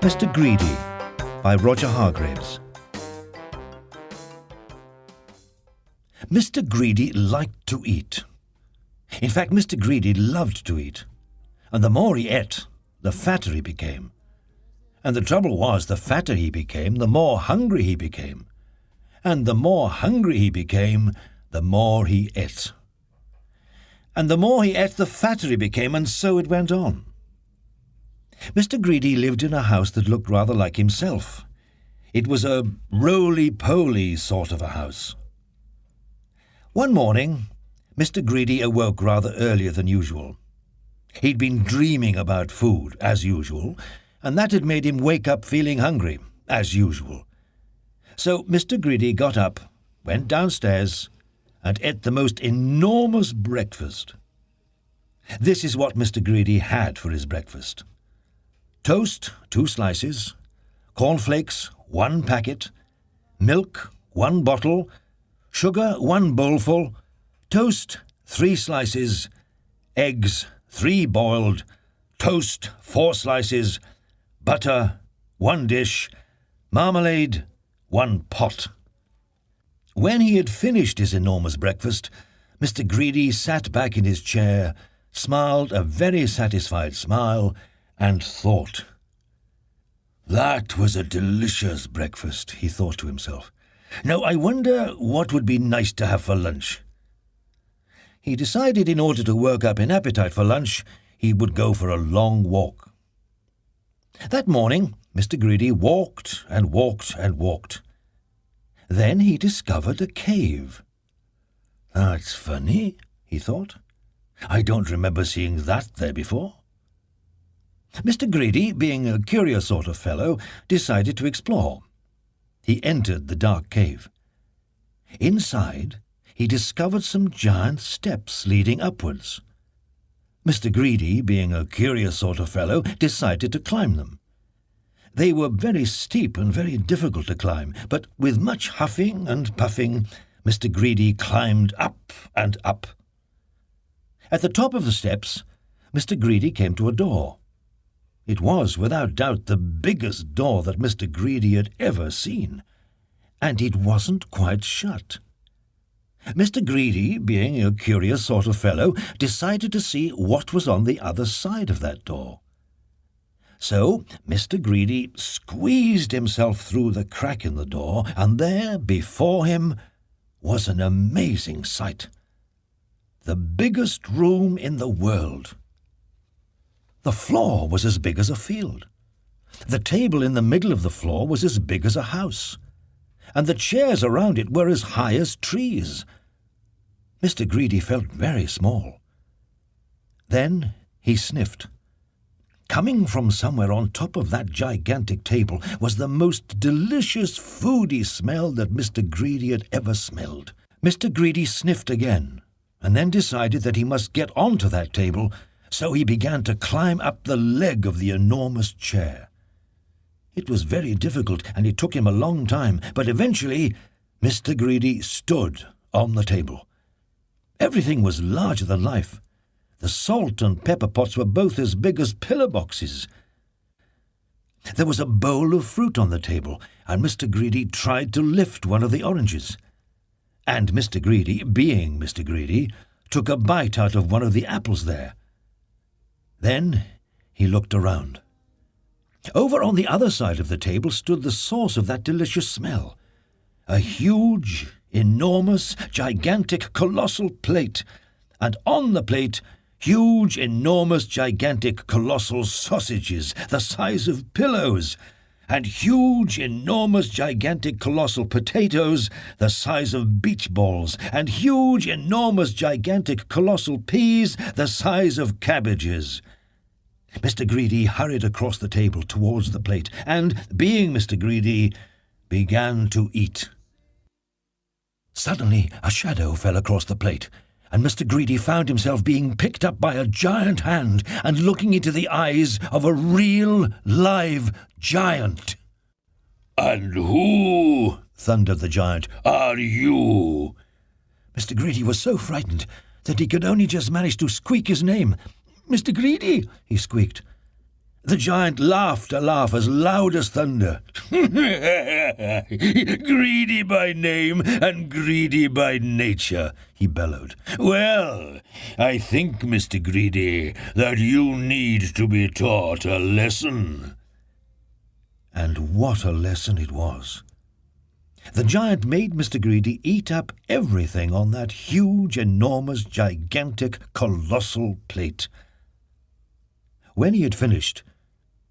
Mr. Greedy by Roger Hargreaves. Mr. Greedy liked to eat. In fact, Mr. Greedy loved to eat. And the more he ate, the fatter he became. And the trouble was, the fatter he became, the more hungry he became. And the more hungry he became, the more he ate. And the more he ate, the fatter he became, and so it went on. Mr. Greedy lived in a house that looked rather like himself. It was a roly-poly sort of a house. One morning, Mr. Greedy awoke rather earlier than usual. He'd been dreaming about food, as usual, and that had made him wake up feeling hungry, as usual. So Mr. Greedy got up, went downstairs, and ate the most enormous breakfast. This is what Mr. Greedy had for his breakfast. Toast, 2 slices, cornflakes, 1 packet, milk, 1 bottle, sugar, 1 bowlful, toast, 3 slices, eggs, 3 boiled, toast, 4 slices, butter, 1 dish, marmalade, 1 pot. When he had finished his enormous breakfast, Mr. Greedy sat back in his chair, smiled a very satisfied smile, and thought. That was a delicious breakfast, he thought to himself. Now I wonder what would be nice to have for lunch. He decided in order to work up an appetite for lunch, he would go for a long walk. That morning, Mr. Greedy walked and walked and walked. Then he discovered a cave. That's funny, he thought. I don't remember seeing that there before. Mr. Greedy, being a curious sort of fellow, decided to explore. He entered the dark cave. Inside, he discovered some giant steps leading upwards. Mr. Greedy, being a curious sort of fellow, decided to climb them. They were very steep and very difficult to climb, but with much huffing and puffing, Mr. Greedy climbed up and up. At the top of the steps, Mr. Greedy came to a door. It was, without doubt, the biggest door that Mr. Greedy had ever seen, and it wasn't quite shut. Mr. Greedy, being a curious sort of fellow, decided to see what was on the other side of that door. So Mr. Greedy squeezed himself through the crack in the door, and there, before him, was an amazing sight. The biggest room in the world. The floor was as big as a field. The table in the middle of the floor was as big as a house, and the chairs around it were as high as trees. Mr. Greedy felt very small. Then he sniffed. Coming from somewhere on top of that gigantic table was the most delicious foody smell that Mr. Greedy had ever smelled. Mr. Greedy sniffed again, and then decided that he must get onto that table, so he began to climb up the leg of the enormous chair. It was very difficult, and it took him a long time, but eventually Mr. Greedy stood on the table. Everything was larger than life. The salt and pepper pots were both as big as pillar boxes. There was a bowl of fruit on the table, and Mr. Greedy tried to lift one of the oranges. And Mr. Greedy, being Mr. Greedy, took a bite out of one of the apples there. Then he looked around. Over on the other side of the table stood the source of that delicious smell. A huge, enormous, gigantic, colossal plate, and on the plate, huge, enormous, gigantic, colossal sausages the size of pillows, and huge, enormous, gigantic, colossal potatoes the size of beach balls, and huge, enormous, gigantic, colossal peas the size of cabbages. Mr. Greedy hurried across the table towards the plate, and, being Mr. Greedy, began to eat. Suddenly a shadow fell across the plate, and Mr. Greedy found himself being picked up by a giant hand and looking into the eyes of a real, live giant. "And who," thundered the giant, "are you?" Mr. Greedy was so frightened that he could only just manage to squeak his name. "Mr. Greedy," he squeaked. The giant laughed a laugh as loud as thunder. "Greedy by name and greedy by nature," he bellowed. "Well, I think, Mr. Greedy, that you need to be taught a lesson." And what a lesson it was! The giant made Mr. Greedy eat up everything on that huge, enormous, gigantic, colossal plate. When he had finished,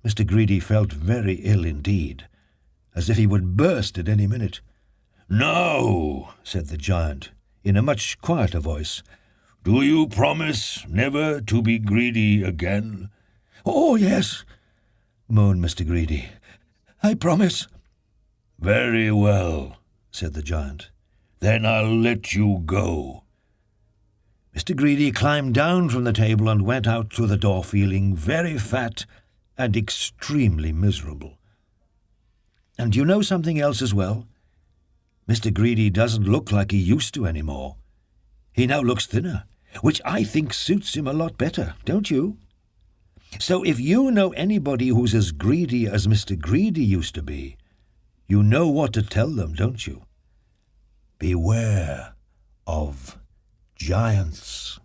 Mr. Greedy felt very ill indeed, as if he would burst at any minute. "Now," said the giant, in a much quieter voice, "do you promise never to be greedy again?" "Oh, yes," moaned Mr. Greedy. "I promise." "Very well," said the giant. "Then I'll let you go." Mr. Greedy climbed down from the table and went out through the door feeling very fat and extremely miserable. And you know something else as well? Mr. Greedy doesn't look like he used to anymore. He now looks thinner, which I think suits him a lot better, don't you? So if you know anybody who's as greedy as Mr. Greedy used to be, you know what to tell them, don't you? Beware of giants.